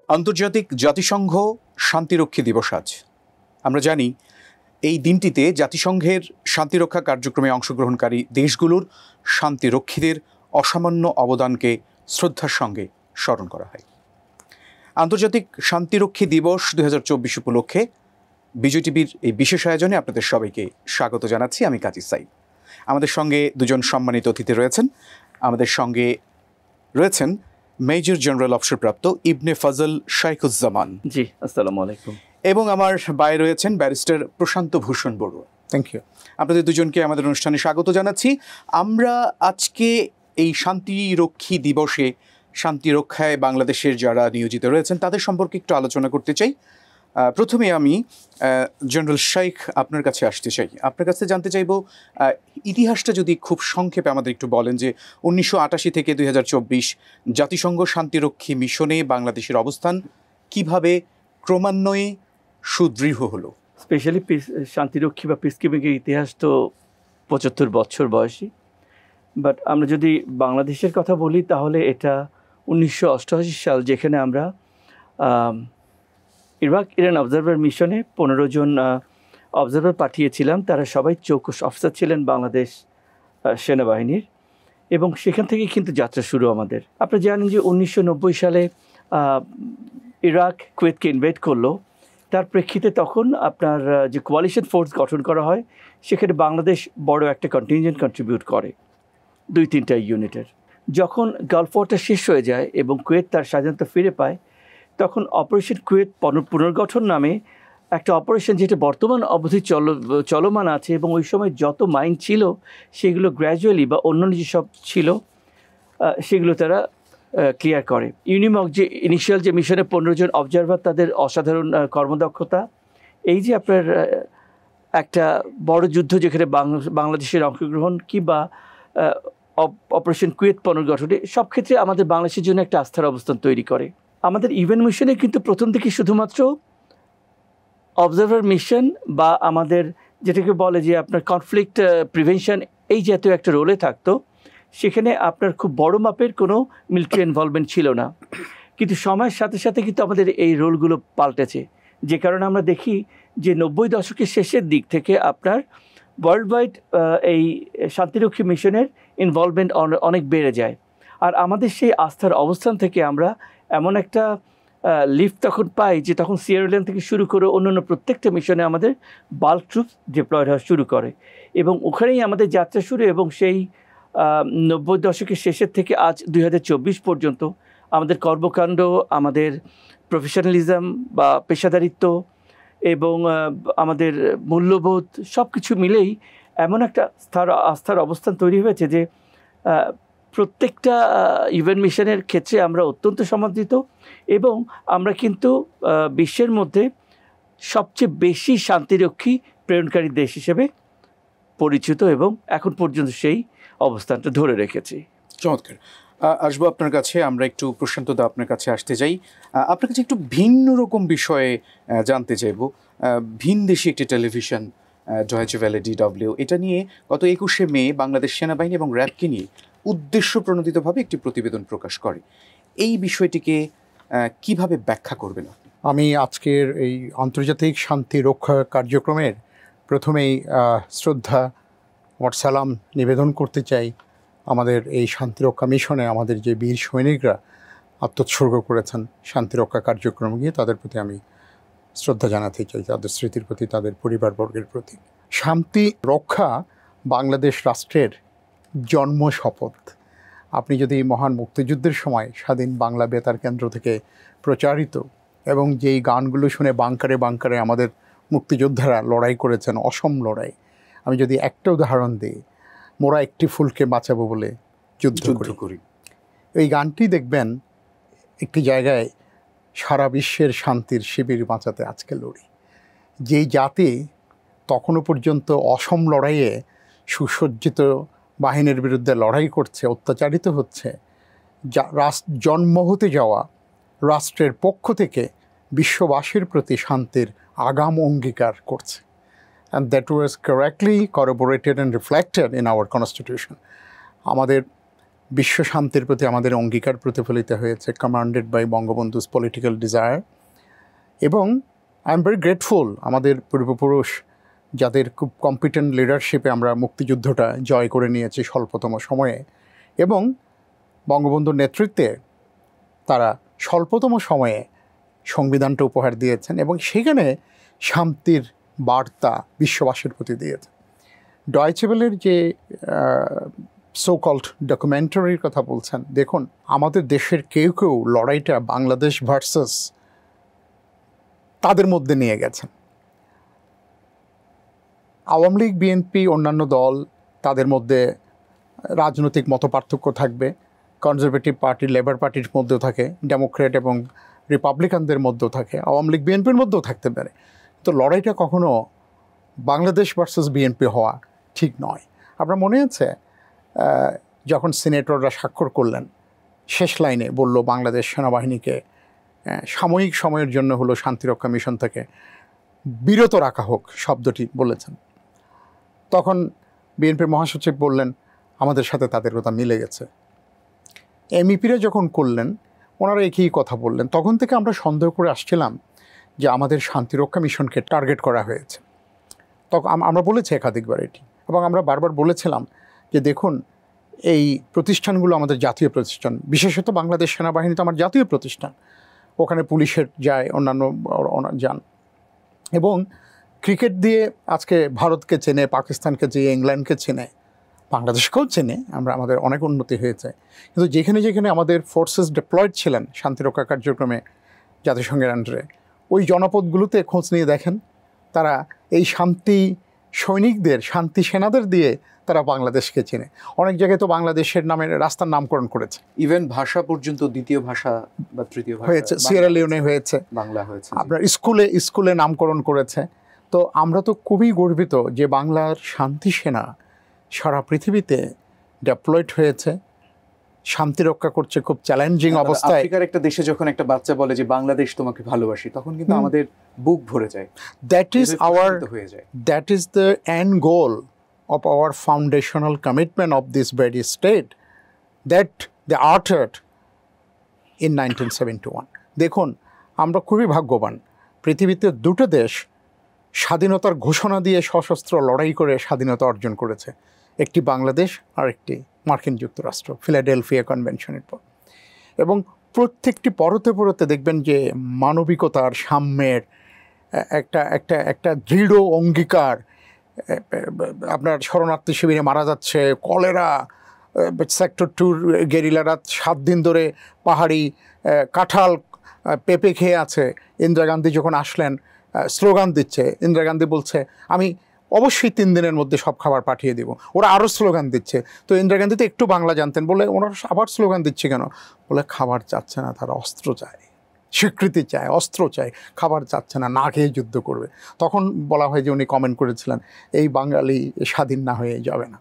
আন্তর্জাতিক জাতিসংঘ শান্তিরক্ষী দিবস আজ। আমরা জানি এই দিনটিতে জাতিসংঘের শান্তিরক্ষা কার্যক্রমে অংশগ্রহণকারী দেশগুলোর শান্তিরক্ষীদের অসামান্য অবদানকে শ্রদ্ধার সঙ্গে স্মরণ করা হয়। আন্তর্জাতিক শান্তিরক্ষী দিবস 2024 উপলক্ষে বিজয় টিভির এই বিশেষ আয়োজনে আপনাদের সবাইকে স্বাগত জানাচ্ছি। আমি কাজী সাইদ। আমাদের সঙ্গে দুজন সম্মানিত অতিথি রয়েছেন। আমাদের সঙ্গে রয়েছেন মেজর জেনারেল অবসরপ্রাপ্ত ইবনে ফজল শাইখুজ্জামান। জি, আসসালামু আলাইকুম। এবং আমার বাইরে রয়েছেন barrister Prashant Bhushan Barua. Thank you. আপনাদের দুজনকে আমাদের অনুষ্ঠানে স্বাগত জানাচ্ছি। আমরা আজকে এই শান্তিরক্ষী দিবসে শান্তি রক্ষায় বাংলাদেশের যারা নিয়োজিত রয়েছেন তাদের সম্পর্কে একটু আলোচনা করতে চাই। প্রথমে আমি জেনারেল শাইখ আপনার কাছে আসতে চাই। আপনার কাছে জানতে চাইব ইতিহাসটা যদি খুব সংক্ষেপে আমাদের একটু বলেন যে 1988 থেকে 2024 জাতিসংঘ শান্তিরক্ষী মিশনে বাংলাদেশের অবস্থান কিভাবে ক্রমান্বয়ে সুদৃঢ় হলো। স্পেশালি শান্তিরক্ষী বা পিসকিপিংয়ের ইতিহাস তো 75 বছর বয়সী। বাট আমরা যদি বাংলাদেশের কথা বলি তাহলে এটা 1988 সাল, যেখানে আমরা ইরাক ইরান অবজারভার মিশনে 15 জন অবজারভার পাঠিয়েছিলাম। তারা সবাই চৌকস অফিসার ছিলেন বাংলাদেশ সেনাবাহিনীর, এবং সেখান থেকে কিন্তু যাত্রা শুরু আমাদের। আপনারা জানেন যে 1990 সালে ইরাক কুয়েতকে ইনভেড করলো। তার প্রেক্ষিতে তখন আপনার যে কোয়ালিশন ফোর্স গঠন করা হয়, সেখানে বাংলাদেশ বড় একটা কন্টিনজেন্ট কন্ট্রিবিউট করে 2-3টা ইউনিটের। যখন গালফ ওয়ারটা শেষ হয়ে যায় এবং কুয়েত তার স্বাধীনতা ফিরে পায়, তখন অপারেশন কুয়েত পুনর্গঠন নামে একটা অপারেশন, যেটা বর্তমান অবধি চলমান আছে, এবং ওই সময় যত মাইন ছিল সেগুলো গ্র্যাজুয়ালি বা অন্যান্য যেসব ছিল সেগুলো তারা ক্লিয়ার করে। ইউনিমক যে ইনিশিয়াল যে মিশনে 15 জন অবজারভার, তাদের অসাধারণ কর্মদক্ষতা, এই যে আপনার একটা বড় যুদ্ধ যেখানে বাংলাদেশের অংশগ্রহণ কিংবা অপারেশন কুয়েত পুনর্গঠনে, সব ক্ষেত্রে আমাদের বাংলাদেশের জন্য একটা আস্থার অবস্থান তৈরি করে। আমাদের ইভেন্ট মিশনে কিন্তু প্রথম থেকে শুধুমাত্র অবজারভার মিশন বা আমাদের যেটাকে বলে যে আপনার কনফ্লিক্ট প্রিভেনশন, এই জাতীয় একটা রোলে থাকতো। সেখানে আপনার খুব বড় মাপের কোনো মিলিটারি ইনভলভমেন্ট ছিল না। কিন্তু সময়ের সাথে সাথে কিন্তু আমাদের এই রোলগুলো পাল্টেছে, যে কারণে আমরা দেখি যে 90 দশকের শেষের দিক থেকে আপনার ওয়ার্ল্ড ওয়াইড এই শান্তিরক্ষী মিশনের ইনভলভমেন্ট অনেক বেড়ে যায়। আর আমাদের সেই আস্থার অবস্থান থেকে আমরা এমন একটা লিফট তখন পাই যে তখন সিয়েরা লিওন থেকে শুরু করে অন্যান্য প্রত্যেকটা মিশনে আমাদের বাল্ক ট্রুপস ডিপ্লয়েড হওয়া শুরু করে, এবং ওখানেই আমাদের যাত্রা শুরু। এবং সেই 90 দশকের শেষের থেকে আজ 2024 পর্যন্ত আমাদের কর্মকাণ্ড, আমাদের প্রফেশনালিজম বা পেশাদারিত্ব এবং আমাদের মূল্যবোধ সব কিছু মিলেই এমন একটা আস্থার অবস্থান তৈরি হয়েছে যে প্রত্যেকটা ইভেন্ট মিশনের ক্ষেত্রে আমরা অত্যন্ত সমাদৃত, এবং আমরা কিন্তু বিশ্বের মধ্যে সবচেয়ে বেশি শান্তিরক্ষী প্রেরণকারী দেশ হিসেবে পরিচিত, এবং এখন পর্যন্ত সেই অবস্থানটা ধরে রেখেছি। চমৎকার। আসবো আপনার কাছে। আমরা একটু প্রশান্ত দা আপনার কাছে আসতে চাই। আপনার কাছে একটু ভিন্ন রকম বিষয়ে জানতে চাইব। ভিনদেশি একটি টেলিভিশন ডয়েচে ভেলে DW, এটা নিয়ে গত 21শে মে বাংলাদেশ সেনাবাহিনী এবং র্যাবকে নিয়ে উদ্দেশ্য প্রণোদিতভাবে একটি প্রতিবেদন প্রকাশ করে। এই বিষয়টিকে কিভাবে ব্যাখ্যা করবেন আপনি? আমি আজকের এই আন্তর্জাতিক শান্তি রক্ষা কার্যক্রমের প্রথমেই শ্রদ্ধা ও সালাম নিবেদন করতে চাই আমাদের এই শান্তিরক্ষা মিশনে আমাদের যে বীর সৈনিকরা আত্মোৎসর্গ করেছেন শান্তিরক্ষা কার্যক্রম গিয়ে, তাদের প্রতি আমি শ্রদ্ধা জানাতে চাই, তাদের স্মৃতির প্রতি, তাদের পরিবারবর্গের প্রতি। শান্তি রক্ষা বাংলাদেশ রাষ্ট্রের জন্ম শপথ। আপনি যদি মহান মুক্তিযুদ্ধের সময় স্বাধীন বাংলা বেতার কেন্দ্র থেকে প্রচারিত এবং যেই গানগুলো শুনে বাংকারে বাংকারে আমাদের মুক্তিযোদ্ধারা লড়াই করেছেন, অসম লড়াই, আমি যদি একটা উদাহরণ দিই, মোরা একটি ফুলকে বাঁচাবো বলে যুদ্ধ করি, এই গানটি দেখবেন একটি জায়গায় সারা বিশ্বের শান্তির শিবির বাঁচাতে আজকে লড়ি। যেই জাতি তখনও পর্যন্ত অসম লড়াইয়ে সুসজ্জিত বাহিনীর বিরুদ্ধে লড়াই করছে, অত্যাচারিত হচ্ছে, জন্ম হতে যাওয়া রাষ্ট্রের পক্ষ থেকে বিশ্ববাসীর প্রতি শান্তির আগাম অঙ্গীকার করছে। And that was correctly corroborated and reflected in our constitution. আমাদের বিশ্ব শান্তির প্রতি আমাদের অঙ্গীকার প্রতিফলিত হয়েছে, commanded by Bangabandhu's political desire. এবং আই এম ভেরি গ্রেটফুল আমাদের পূর্বপুরুষ যাদের খুব কম্পিটেন্ট লিডারশিপে আমরা মুক্তিযুদ্ধটা জয় করে নিয়েছি স্বল্পতম সময়ে, এবং বঙ্গবন্ধুর নেতৃত্বে তারা স্বল্পতম সময়ে সংবিধানটা উপহার দিয়েছেন এবং সেখানে শান্তির বার্তা বিশ্ববাসীর প্রতি দিয়েছেন। ডয়েচে ওয়েলের যে সো কল্ড ডকুমেন্টারির কথা বলছেন, দেখুন আমাদের দেশের কেউ কেউ লড়াইটা বাংলাদেশ ভার্সাস তাদের মধ্যে নিয়ে গেছেন। আওয়ামী লীগ, বিএনপি, অন্যান্য দল, তাদের মধ্যে রাজনৈতিক মতপার্থক্য থাকবে। কনজারভেটিভ পার্টি, লেবার পার্টির মধ্যেও থাকে, ডেমোক্রেট এবং রিপাবলিকানদের মধ্যেও থাকে, আওয়ামী লীগ বিএনপির মধ্যেও থাকতে পারে। তো লড়াইটা কখনো বাংলাদেশ ভার্সাস বিএনপি হওয়া ঠিক নয়। আপনার মনে আছে যখন সিনেটররা স্বাক্ষর করলেন, শেষ লাইনে বলল বাংলাদেশ সেনাবাহিনীকে সাময়িক সময়ের জন্য হলো শান্তিরক্ষা মিশন থেকে বিরত রাখা হোক, শব্দটি বলেছেন। তখন বিএনপির মহাসচিব বললেন আমাদের সাথে তাদের কথা মিলে গেছে। এমইপিরা যখন করলেন ওনারা একই কথা বললেন। তখন থেকে আমরা সন্দেহ করে আসছিলাম যে আমাদের শান্তিরক্ষা মিশনকে টার্গেট করা হয়েছে। তখন আমরা বলেছি একাধিকবার এটি, এবং আমরা বারবার বলেছিলাম যে দেখুন এই প্রতিষ্ঠানগুলো আমাদের জাতীয় প্রতিষ্ঠান, বিশেষত বাংলাদেশ সেনাবাহিনী তো আমার জাতীয় প্রতিষ্ঠান, ওখানে পুলিশের যায়, অন্যান্য যান, এবং ক্রিকেট দিয়ে আজকে ভারতকে চেনে, পাকিস্তানকে চেনে, ইংল্যান্ডকে চেনে, বাংলাদেশকেও চেনে, আমাদের অনেক উন্নতি হয়েছে। কিন্তু যেখানে যেখানে আমাদের ফোর্সেস ডিপ্লয়েড ছিলেন শান্তিরক্ষা কার্যক্রমে জাতিসংঘের আন্ডারে, ওই জনপদগুলোতে খোঁজ নিয়ে দেখেন তারা এই শান্তি সৈনিকদের, শান্তি সেনাদের দিয়ে তারা বাংলাদেশকে চেনে। অনেক জায়গায় তো বাংলাদেশের নামে রাস্তার নামকরণ করেছে, ইভেন ভাষা পর্যন্ত দ্বিতীয় ভাষা বা তৃতীয় ভাষা হয়েছে, সিয়েরা লিওনে হয়েছে, বাংলা হয়েছে, আপনার স্কুলে নামকরণ করেছে। তো আমরা তো খুবই গর্বিত যে বাংলার শান্তি সেনা সারা পৃথিবীতে ডেপ্লয়েড হয়েছে, শান্তি রক্ষা করছে খুব চ্যালেঞ্জিং অবস্থায়। আফ্রিকার একটা দেশে যখন একটা বাচ্চা বলে যে বাংলাদেশ তোমাকে ভালোবাসি, তখন কিন্তু আমাদের বুক ভরে যায়। That is the end goal of our foundational commitment of this very state that they uttered in 1971. দেখুন আমরা খুবই ভাগ্যবান, পৃথিবীতে দুটো দেশ স্বাধীনতার ঘোষণা দিয়ে সশস্ত্র লড়াই করে স্বাধীনতা অর্জন করেছে, একটি বাংলাদেশ আর একটি মার্কিন যুক্তরাষ্ট্র ফিলাডেলফিয়া কনভেনশনের পর। এবং প্রত্যেকটি পরতে পরতে দেখবেন যে মানবিকতার, সাম্যের একটা দৃঢ় অঙ্গীকার। আপনার শরণার্থী শিবিরে মারা যাচ্ছে, কলেরা, সেক্টর 2 গেরিলারা 7 দিন ধরে পাহাড়ি কাঁঠাল পেঁপে খেয়ে আছে। ইন্দিরা গান্ধী যখন আসলেন স্লোগান দিচ্ছে, ইন্দিরা গান্ধী বলছে আমি অবশ্যই 3 দিনের মধ্যে সব খাবার পাঠিয়ে দেব। ওরা আরও স্লোগান দিচ্ছে। তো ইন্দিরা গান্ধী তো একটু বাংলা জানতেন, বলে ওনারা আবার স্লোগান দিচ্ছে কেন? বলে খাবার চাচ্ছে না, তারা অস্ত্র চায়, স্বীকৃতি চায়, অস্ত্র চায়, খাবার চাচ্ছে না, না খেয়ে যুদ্ধ করবে। তখন বলা হয় যে উনি কমেন্ট করেছিলেন এই বাঙালি স্বাধীন না হয়ে যাবে না।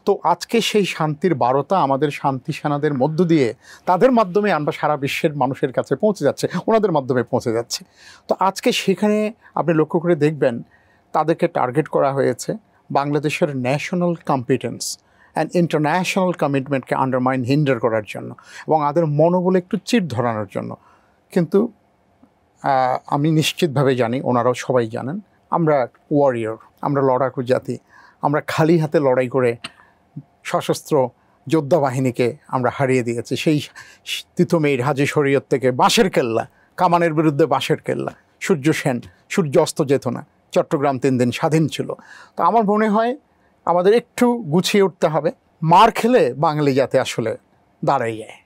তো আজকে সেই শান্তির বার্তা আমাদের শান্তি সেনাদের মধ্য দিয়ে, তাদের মাধ্যমে আমরা সারা বিশ্বের মানুষের কাছে পৌঁছে যাচ্ছে, ওনাদের মাধ্যমে পৌঁছে যাচ্ছে। তো আজকে সেখানে আপনি লক্ষ্য করে দেখবেন তাদেরকে টার্গেট করা হয়েছে বাংলাদেশের ন্যাশনাল কম্পিটেন্স অ্যান্ড ইন্টারন্যাশনাল কমিটমেন্টকে আন্ডারমাইন, হিন্ডার করার জন্য এবং তাদের মনোবলে একটু চির ধরানোর জন্য। কিন্তু আমি নিশ্চিতভাবে জানি, ওনারাও সবাই জানেন, আমরা ওয়ারিয়র, আমরা লড়াকু জাতি। আমরা খালি হাতে লড়াই করে সশস্ত্র যোদ্ধা বাহিনীকে আমরা হারিয়ে দিয়েছি। সেই তিতুমির, হাজী শরীয়ত থেকে বাঁশের কেল্লা, কামানের বিরুদ্ধে বাঁশের কেল্লা, সূর্য সেন, সূর্য অস্ত যেত না, চট্টগ্রাম 3 দিন স্বাধীন ছিল। তো আমার মনে হয় আমাদের একটু গুছিয়ে উঠতে হবে। মার খেলে বাঙালি জাতি আসলে দাঁড়াই যায়।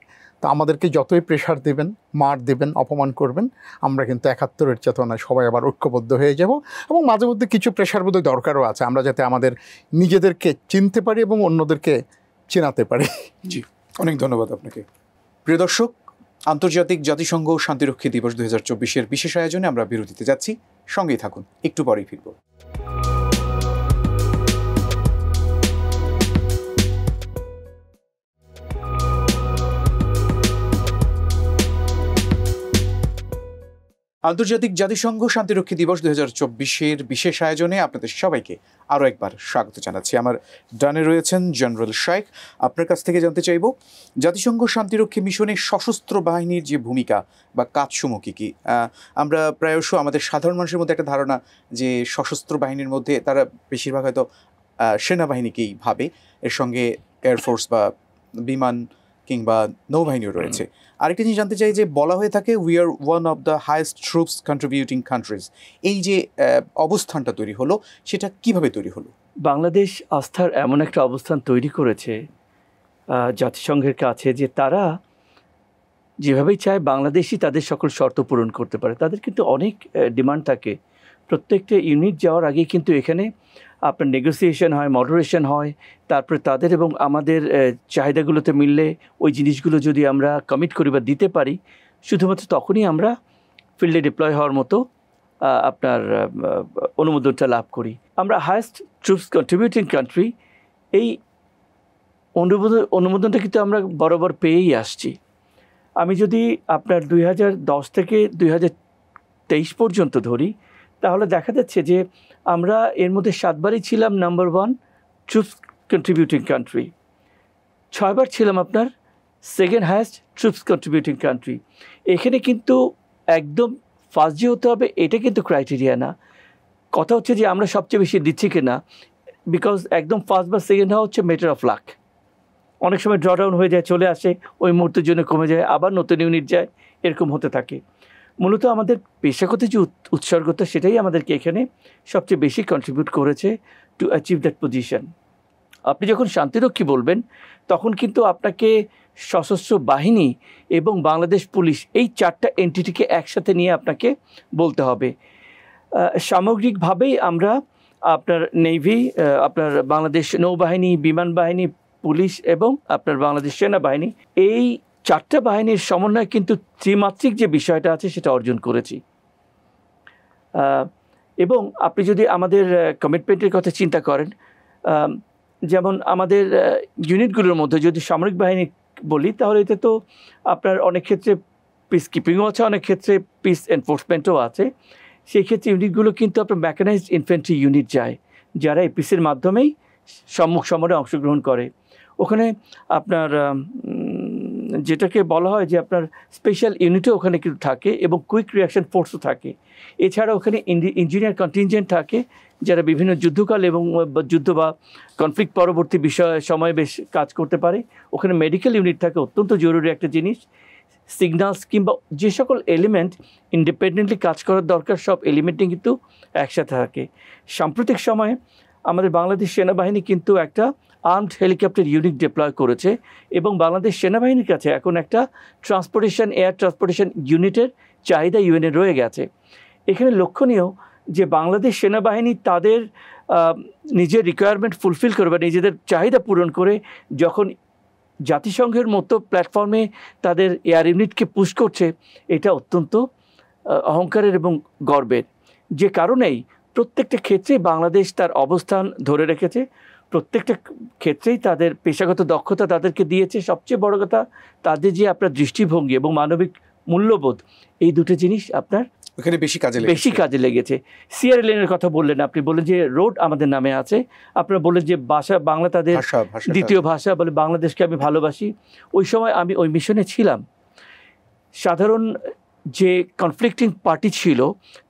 তো আমাদেরকে যতই প্রেশার দেবেন, মার দেবেন, অপমান করবেন, আমরা কিন্তু 71-এর চেতনায় সবাই আবার ঐক্যবদ্ধ হয়ে যাব। এবং মাঝে মধ্যে কিছু প্রেশার বোধহয় দরকারও আছে, আমরা যাতে আমাদের নিজেদেরকে চিনতে পারি এবং অন্যদেরকে চেনাতে পারি। জি, অনেক ধন্যবাদ আপনাকে। প্রিয় দর্শক, আন্তর্জাতিক জাতিসংঘ শান্তিরক্ষী দিবস 2024-এর বিশেষ আয়োজনে আমরা বিরতিতে যাচ্ছি, সঙ্গেই থাকুন, একটু পরেই ফিরব। আন্তর্জাতিক জাতিসংঘ শান্তিরক্ষী দিবস 2024-এর বিশেষ আয়োজনে আপনাদের সবাইকে আরও একবার স্বাগত জানাচ্ছি। আমার ডানে রয়েছেন জেনারেল শাইখ। আপনার কাছ থেকে জানতে চাইব, জাতিসংঘ শান্তিরক্ষী মিশনে সশস্ত্র বাহিনীর যে ভূমিকা বা কাজসমূহ কী? আমরা প্রায়শ আমাদের সাধারণ মানুষের মধ্যে একটা ধারণা যে সশস্ত্র বাহিনীর মধ্যে তারা বেশিরভাগ হয়তো সেনাবাহিনীকেই ভাবে, এর সঙ্গে এয়ারফোর্স বা বিমান কিংবা নৌবাহিনীও রয়েছে। আরেকটা জিনিস জানতে চাই যে বলা হয়ে থাকে we are one of the highest troops contributing countries. এই যে অবস্থানটা তৈরি হলো, সেটা কিভাবে তৈরি হলো? বাংলাদেশ আস্থার এমন একটা অবস্থান তৈরি করেছে জাতিসংঘের কাছে যে তারা যেভাবেই চায় বাংলাদেশই তাদের সকল শর্ত পূরণ করতে পারে। তাদের কিন্তু অনেক ডিমান্ড থাকে। প্রত্যেকটা ইউনিট যাওয়ার আগে কিন্তু এখানে আপনার নেগোসিয়েশন হয়, মডারেশন হয়, তারপরে তাদের এবং আমাদের চাহিদাগুলোতে মিললে ওই জিনিসগুলো যদি আমরা কমিট করি বা দিতে পারি, শুধুমাত্র তখনই আমরা ফিল্ডে ডিপ্লয় হওয়ার মতো আপনার অনুমোদনটা লাভ করি। আমরা হায়েস্ট ট্রুপস কন্ট্রিবিউটিং কান্ট্রি, এই অনুমোদনটা কিন্তু আমরা বরাবর পেয়েই আসছি। আমি যদি আপনার 2010 থেকে 2023 পর্যন্ত ধরি, তাহলে দেখা যাচ্ছে যে আমরা এর মধ্যে 7 বারই ছিলাম নাম্বার 1 ট্রুপস কন্ট্রিবিউটিং কান্ট্রি, 6 বার ছিলাম আপনার second highest troops contributing country. এখানে কিন্তু একদম ফার্স্ট যে হতে হবে এটা কিন্তু ক্রাইটেরিয়া না। কথা হচ্ছে যে আমরা সবচেয়ে বেশি দিচ্ছি কিনা, বিকজ একদম ফার্স্ট বা সেকেন্ড হওয়া হচ্ছে ম্যাটার অফ লাক। অনেক সময় ড্রডাউন হয়ে যায়, চলে আসে, ওই মুহূর্তের জন্য কমে যায়, আবার নতুন ইউনিট যায়, এরকম হতে থাকে। মূলত আমাদের পেশাগত যে উৎসর্গতা, সেটাই আমাদেরকে এখানে সবচেয়ে বেশি কন্ট্রিবিউট করেছে টু অ্যাচিভ দ্যাট পজিশন। আপনি যখন শান্তিরক্ষী বলবেন, তখন কিন্তু আপনাকে সশস্ত্র বাহিনী এবং বাংলাদেশ পুলিশ, এই 4টা এন্টিটিকে একসাথে নিয়ে আপনাকে বলতে হবে। সামগ্রিকভাবেই আমরা আপনার নেভি, আপনার বাংলাদেশ নৌবাহিনী, বিমান বাহিনী, পুলিশ এবং আপনার বাংলাদেশ সেনাবাহিনী, এই 4টা বাহিনীর সমন্বয় কিন্তু ত্রিমাত্রিক যে বিষয়টা আছে সেটা অর্জন করেছি। এবং আপনি যদি আমাদের কমিটমেন্টের কথা চিন্তা করেন, যেমন আমাদের ইউনিটগুলোর মধ্যে যদি সামরিক বাহিনী বলি, তাহলে এতে তো আপনার অনেক ক্ষেত্রে পিস কিপিংও আছে, অনেক ক্ষেত্রে পিস এনফোর্সমেন্টও আছে। সেই ক্ষেত্রে ইউনিটগুলো কিন্তু আপনার মেকানাইজড ইনফ্যান্ট্রি ইউনিট যায়, যারা এপিসির মাধ্যমেই সম্মুখ সমরে অংশগ্রহণ করে। ওখানে আপনার যেটাকে বলা হয় যে আপনার স্পেশাল ইউনিটও ওখানে কিন্তু থাকে এবং কুইক রিয়াকশন ফোর্সও থাকে। এছাড়া ওখানে ইঞ্জিনিয়ার কন্টিনজেন্ট থাকে, যারা বিভিন্ন যুদ্ধকাল এবং যুদ্ধ বা কনফ্লিক্ট পরবর্তী সময়ে বেশ কাজ করতে পারে। ওখানে মেডিকেল ইউনিট থাকে, অত্যন্ত জরুরি একটা জিনিস। সিগন্যালস কিংবা যে সকল এলিমেন্ট ইন্ডিপেন্ডেন্টলি কাজ করার দরকার, সব এলিমেন্টই কিন্তু একসাথে থাকে। সাম্প্রতিক সময়ে আমাদের বাংলাদেশ সেনাবাহিনী কিন্তু একটা আর্মড হেলিকপ্টার ইউনিট ডিপ্লয় করেছে এবং বাংলাদেশ সেনাবাহিনীর কাছে এখন একটা এয়ার ট্রান্সপোর্টেশন ইউনিটের চাহিদা ইউএনএ রয়ে গেছে। এখানে লক্ষণীয় যে বাংলাদেশ সেনাবাহিনী তাদের নিজের রিকোয়ারমেন্ট ফুলফিল করে বা নিজেদের চাহিদা পূরণ করে যখন জাতিসংঘের মতো প্ল্যাটফর্মে তাদের এয়ার ইউনিটকে পুশ করছে, এটা অত্যন্ত অহংকারের এবং গর্বের। যে কারণেই প্রত্যেকটা ক্ষেত্রেই বাংলাদেশ তার অবস্থান ধরে রেখেছে, প্রত্যেকটা ক্ষেত্রেই তাদের পেশাগত দক্ষতা তাদেরকে দিয়েছে। সবচেয়ে বড় কথা, তাদের যে আপনার দৃষ্টিভঙ্গি এবং মানবিক মূল্যবোধ, এই দুটো জিনিস আপনার ওখানে বেশি কাজে লেগেছে। সিয়েরা লিওনের কথা বললেন, আপনি বললেন যে রোড আমাদের নামে আছে, আপনারা বললেন যে বাংলা তাদের দ্বিতীয় ভাষা, বলে বাংলাদেশকে আমি ভালোবাসি। ওই সময় আমি ওই মিশনে ছিলাম। সাধারণ যে কনফ্লিক্টিং পার্টি ছিল,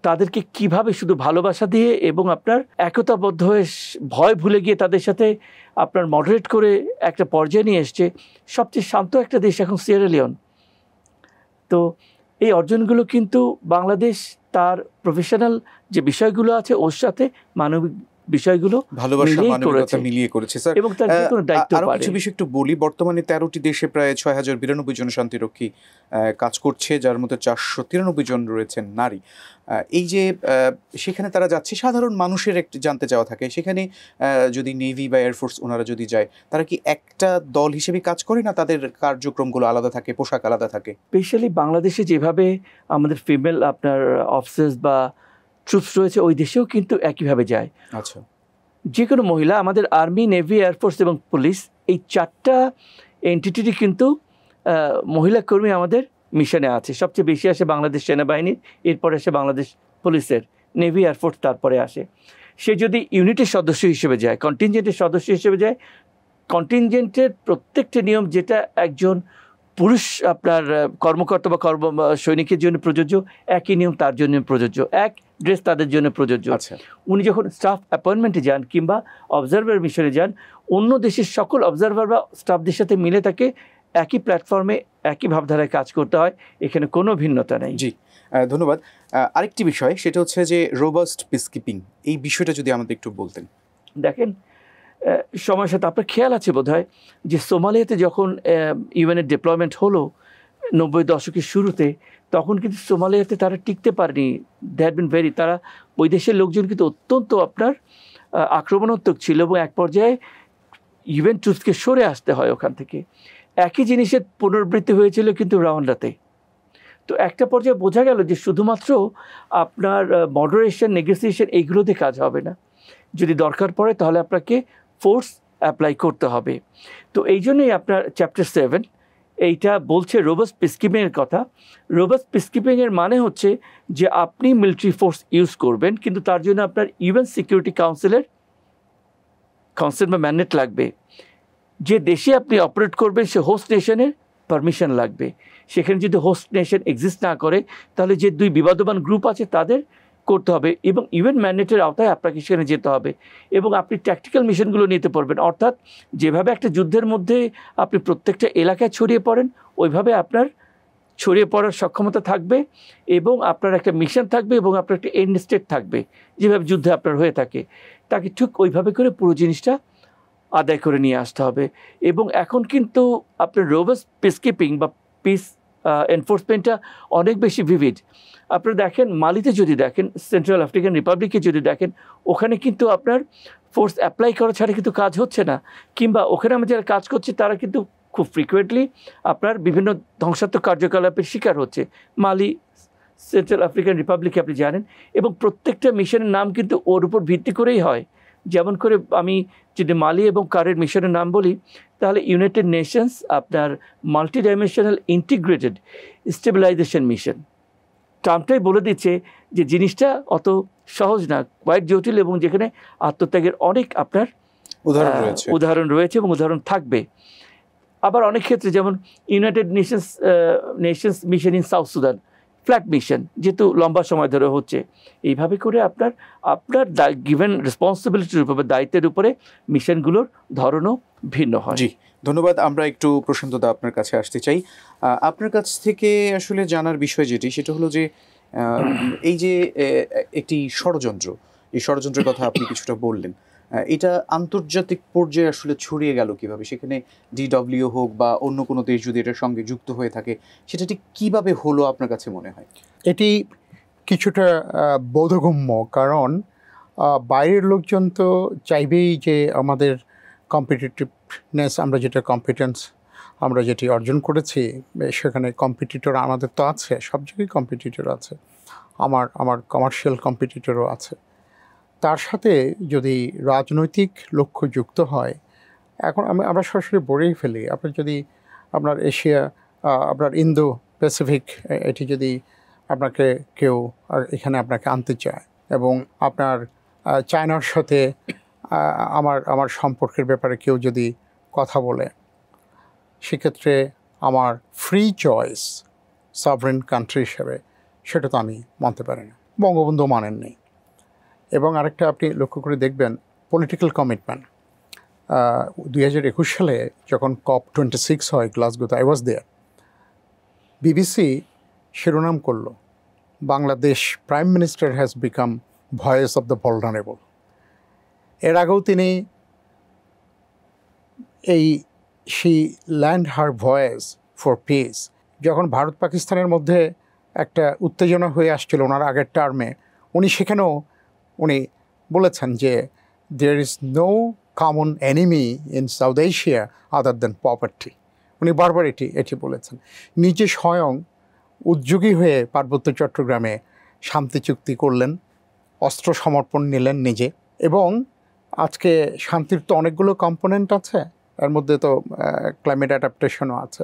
তাদেরকে কিভাবে শুধু ভালোবাসা দিয়ে এবং আপনার একতাবদ্ধ হয়ে ভয় ভুলে গিয়ে তাদের সাথে আপনার মডারেট করে একটা পর্যায়ে নিয়ে এসছে। সবচেয়ে শান্ত একটা দেশ এখন সিয়েরা লিওন। তো এই অর্জনগুলো কিন্তু বাংলাদেশ তার প্রফেশনাল যে বিষয়গুলো আছে ওর সাথে মানবিক বিষয়গুলো মিলিয়ে করেছে স্যার। এবং তার যে কোনো দায়িত্ব আরো কিছু বিষয় একটু বলি। বর্তমানে 13টি দেশে প্রায় 6092 জন শান্তিরক্ষী কাজ করছে, যার মধ্যে 493 জন রয়েছেন নারী। এই যে সেখানে তারা যাচ্ছে, সাধারণ মানুষের একটু জানতে চাওয়া থাকে, সেখানে যদি নেভি বা এয়ারফোর্স ওনারা যদি যায়, তারা কি একটা দল হিসেবে কাজ করে, না তাদের কার্যক্রমগুলো আলাদা থাকে, পোশাক আলাদা থাকে? স্পেশালি বাংলাদেশে যেভাবে আমাদের ফিমেল আপনার অফিসার্স বা ট্রুপস রয়েছে, ওই দেশেও কিন্তু একইভাবে যায়। আচ্ছা, যে কোনো মহিলা, আমাদের আর্মি, নেভি, এয়ারফোর্স এবং পুলিশ, এই 4টা এন্টিটি কিন্তু মহিলা কর্মী আমাদের মিশনে আছে। সবচেয়ে বেশি আসে বাংলাদেশ সেনাবাহিনীর, এরপরে আসে বাংলাদেশ পুলিশের, নেভি, এয়ারফোর্স, তারপরে আসে। সে যদি ইউনিটের সদস্য হিসেবে যায়, কন্টিনজেন্টের সদস্য হিসেবে যায়, কন্টিনজেন্টের প্রত্যেকটা নিয়ম যেটা একজন পুরুষ আপনার কর্মকর্তা বা সৈনিকের জন্য প্রযোজ্য, একই নিয়ম তার জন্য প্রযোজ্য, এক ড্রেস তাদের জন্য প্রযোজ্য। উনি যখন স্টাফ অ্যাপয়েন্টমেন্টে যান কিংবা অবজারভার মিশনে যান, অন্য দেশের সকল অবজারভার বা স্টাফদের সাথে মিলে তাকে একই প্ল্যাটফর্মে একই ভাবধারায় কাজ করতে হয়, এখানে কোনো ভিন্নতা নেই। জি, ধন্যবাদ। আরেকটি বিষয়, সেটা হচ্ছে যে রোবাস্ট পিসকিপিং, এই বিষয়টা যদি আমাদের একটু বলতেন। দেখেন, সময়ের সাথে আপনার খেয়াল আছে বোধহয় যে সোমালিয়াতে যখন ইউএনের ডিপ্লয়মেন্ট হলো 90 দশকের শুরুতে, তখন কিন্তু সোমালিয়াতে তারা টিকতে পারেনি। দে হ্যাড বিন তারা ওই দেশের লোকজন কিন্তু অত্যন্ত আপনার আক্রমণাত্মক ছিল এবং এক পর্যায়ে ইউএন ট্রুথকে সরে আসতে হয় ওখান থেকে। একই জিনিসের পুনরাবৃত্তি হয়েছিল কিন্তু রাওয়ান্ডাতে। তো একটা পর্যায়ে বোঝা গেল যে শুধুমাত্র আপনার মডারেশন, নেগোসিয়েশন এইগুলোতে কাজ হবে না, যদি দরকার পড়ে তাহলে আপনাকে ফোর্স অ্যাপ্লাই করতে হবে। তো এই জন্যই আপনার চ্যাপ্টার 7 এইটা বলছে রোবাস্ট পিসকিপিংয়ের কথা। রোবাস্ট পিসকিপিংয়ের মানে হচ্ছে যে আপনি মিলিটারি ফোর্স ইউজ করবেন, কিন্তু তার জন্য আপনার ইউএন সিকিউরিটি কাউন্সিলের কনসেন্ট বা ম্যান্ডেট লাগবে। যে দেশে আপনি অপারেট করবেন সে হোস্ট নেশনের পারমিশন লাগবে। সেখানে যদি হোস্ট নেশন এক্সিস্ট না করে তাহলে যে দুই বিবাদমান গ্রুপ আছে তাদের করতে হবে, এবং ইউএন ম্যান্ডেটের আওতায় আপনাকে সেখানে যেতে হবে, এবং আপনি ট্যাকটিক্যাল মিশনগুলো নিতে পারবেন। অর্থাৎ যেভাবে একটা যুদ্ধের মধ্যে আপনি প্রত্যেকটা এলাকায় ছড়িয়ে পড়েন, ওইভাবে আপনার ছড়িয়ে পড়ার সক্ষমতা থাকবে, এবং আপনার একটা মিশন থাকবে, এবং আপনার একটা এন্ড স্টেট থাকবে, যেভাবে যুদ্ধে আপনার হয়ে থাকে। তাকে ঠিক ওইভাবে করে পুরো জিনিসটা আদায় করে নিয়ে আসতে হবে। এবং এখন কিন্তু আপনার রোবাস্ট পিসকিপিং বা পিস এনফোর্সমেন্টটা অনেক বেশি ভিভিড। আপনারা দেখেন মালিতে যদি দেখেন, সেন্ট্রাল আফ্রিকান রিপাবলিকে যদি দেখেন, ওখানে কিন্তু আপনার ফোর্স অ্যাপ্লাই করা ছাড়া কিন্তু কাজ হচ্ছে না, কিংবা ওখানে আমরা যারা কাজ করছি তারা কিন্তু খুব ফ্রিকুয়েন্টলি আপনার বিভিন্ন ধ্বংসাত্মক কার্যকলাপের শিকার হচ্ছে। মালি, সেন্ট্রাল আফ্রিকান রিপাবলিকে আপনি জানেন, এবং প্রত্যেকটা মিশনের নাম কিন্তু ওর উপর ভিত্তি করেই হয়। যেমন করে আমি যদি মালি এবং কারের মিশনের নাম বলি, তাহলে ইউনাইটেড নেশনস আপনার multi dimensional integrated stabilisation mission, টার্মটাই বলে দিচ্ছে যে জিনিসটা অত সহজ না, কোয়াইট জটিল, এবং যেখানে আত্মত্যাগের অনেক আপনার উদাহরণ রয়েছে এবং উদাহরণ থাকবে। আবার অনেক ক্ষেত্রে যেমন United Nations mission in south Sudan, flag mission, যেহেতু লম্বা সময় ধরে হচ্ছে, এইভাবে করে আপনার গিভেন রেসপন্সিবিলিটির উপরে, দায়িত্বের উপরে মিশনগুলোর ধরনও ভিন্ন হয়। জি, ধন্যবাদ। আমরা একটু প্রশান্ত দা আপনার কাছে আসতে চাই। আপনার কাছ থেকে আসলে জানার বিষয় যেটি, সেটা হলো যে এই যে একটি ষড়যন্ত্র, এই ষড়যন্ত্রের কথা আপনি কিছুটা বললেন, এটা আন্তর্জাতিক পর্যায়ে আসলে ছড়িয়ে গেল কিভাবে? সেখানে ডিডব্লিউ হোক বা অন্য কোনো দেশ যদি এটার সঙ্গে যুক্ত হয়ে থাকে, সেটা ঠিক কীভাবে হলো আপনার কাছে মনে হয়? এটি কিছুটা বোধগম্য, কারণ বাইরের লোকজন তো চাইবেই যে আমাদের কম্পিটিটিভনেস, আমরা যেটা কম্পিটেন্স আমরা যেটি অর্জন করেছি, সেখানে কম্পিটিটর আমাদের তো আছে, সব জায়গায় কম্পিটিটর আছে, আমার কমার্শিয়াল কম্পিটিটরও আছে। তার সাথে যদি রাজনৈতিক লক্ষ্য যুক্ত হয়, এখন আমরা সরাসরি বলেই ফেলি, আপনার যদি আপনার এশিয়া, আপনার ইন্দো প্যাসিফিক, এটি যদি আপনাকে কেউ এখানে আপনাকে আনতে চায়, এবং আপনার চায়নার সাথে আমার সম্পর্কের ব্যাপারে কেউ যদি কথা বলে, সেক্ষেত্রে আমার ফ্রি চয়েস সভরেন কান্ট্রি হিসেবে সেটা তো আমি মানতে পারি না, বঙ্গবন্ধু মানেননি। এবং আরেকটা আপনি লক্ষ্য করে দেখবেন, পলিটিক্যাল কমিটমেন্ট। 2021 সালে যখন COP26 হয় গ্লাসগোতে, আই ওয়াজ দেয়ার, বিবিসি শিরোনাম করল, Bangladesh prime minister has become voice of the vulnerable. এর আগেও তিনি she land her voice for piece, যখন ভারত পাকিস্তানের মধ্যে একটা উত্তেজনা হয়ে আসছিল ওনার আগের টার্মে, উনি সেখানেও উনি বলেছেন যে there is no common enemy in South Asia other than poverty. উনি বারবার এটি বলেছেন। নিজে স্বয়ং উদ্যোগী হয়ে পার্বত্য চট্টগ্রামে শান্তি চুক্তি করলেন, অস্ত্র সমর্পণ নিলেন নিজে। এবং আজকে শান্তির তো অনেকগুলো কম্পোনেন্ট আছে, এর মধ্যে তো ক্লাইমেট অ্যাডাপ্টেশনও আছে।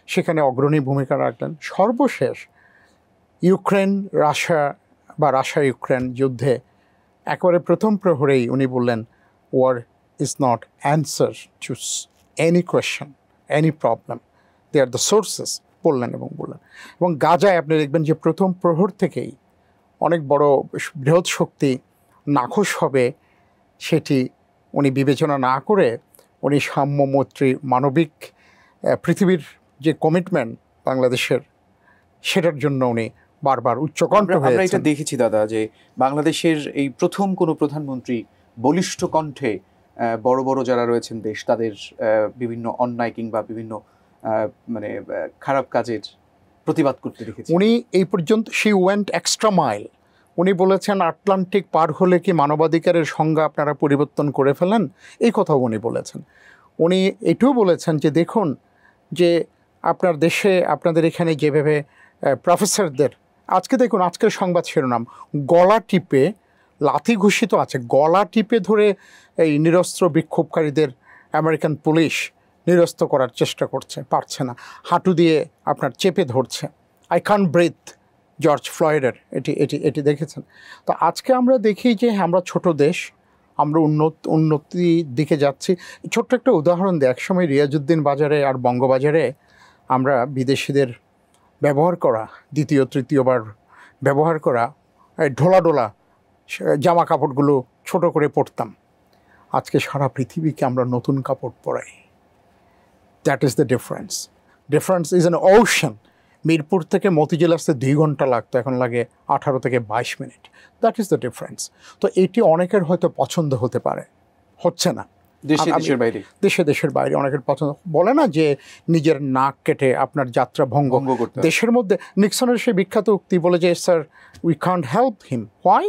সেখানে অগ্রণী ভূমিকা রাখলেন। সর্বশেষ ইউক্রেন রাশিয়া ইউক্রেন যুদ্ধে একেবারে প্রথম প্রহরেই উনি বললেন, war is not answer to any question, any problem, they are the sources বললেন। এবং গাজায় আপনি দেখবেন যে প্রথম প্রহর থেকেই অনেক বড় বৃহৎ শক্তি নাখোশ হবে সেটি উনি বিবেচনা না করে উনি সাম্য, মৈত্রী, মানবিক পৃথিবীর যে কমিটমেন্ট বাংলাদেশের, সেটার জন্য উনি বারবার উচ্চকণ্ঠ হয়েছেন। আমরা এটা দেখেছি দাদা, যে বাংলাদেশের এই প্রথম কোনো প্রধানমন্ত্রী বলিষ্ঠ কণ্ঠে বড় বড় যারা রয়েছেন দেশ, তাদের বিভিন্ন অন্যায় কিংবা বিভিন্ন মানে খারাপ কাজের প্রতিবাদ করতে দেখেছি। উনি এই পর্যন্ত শি ওয়েন্ট এক্সট্রা মাইল। উনি বলেছেন, আটলান্টিক পার হলে কি মানবাধিকারের সংজ্ঞা আপনারা পরিবর্তন করে ফেলেন, এই কথাও উনি বলেছেন। উনি এটাও বলেছেন যে দেখুন, যে আপনার দেশে আপনাদের এখানে যেভাবে প্রফেসরদের, আজকে দেখুন আজকের সংবাদ শিরোনাম, গলা টিপে লাথি ঘোষিত আছে, গলা টিপে ধরে এই নিরস্ত্র বিক্ষোভকারীদের আমেরিকান পুলিশ নিরস্ত করার চেষ্টা করছে, পারছে না, হাঁটু দিয়ে আপনার চেপে ধরছে। আই ক্যান্ট ব্রিথ, জর্জ ফ্লয়েডের এটি দেখেছেন। তো আজকে আমরা দেখি যে আমরা ছোট দেশ, আমরা উন্নতির দিকে যাচ্ছি। ছোট্ট একটা উদাহরণ দিই, একসময় রিয়াজউদ্দিন বাজারে আর বঙ্গবাজারে আমরা বিদেশিদের ব্যবহার করা, দ্বিতীয় তৃতীয়বার ব্যবহার করা ঢোলা জামা কাপড়গুলো ছোট করে পরতাম। আজকে সারা পৃথিবীকে আমরা নতুন কাপড় পরাই। That is the difference is an ocean. Mirpur থেকে মতিঝিল আসতে 2 ঘন্টা লাগতো, এখন লাগে 18 থেকে 22 minute. That is the difference. তো এটি অনেকের হয়তো পছন্দ হতে পারে, হচ্ছে না। দেশের বাইরে অনেকের পছন্দ, বলে না যে নিজের নাক কেটে আপনার যাত্রা ভঙ্গ করতে। দেশের মধ্যে নিক্সনের সেই বিখ্যাত উক্তি বলে যে, sir we can't help him, why,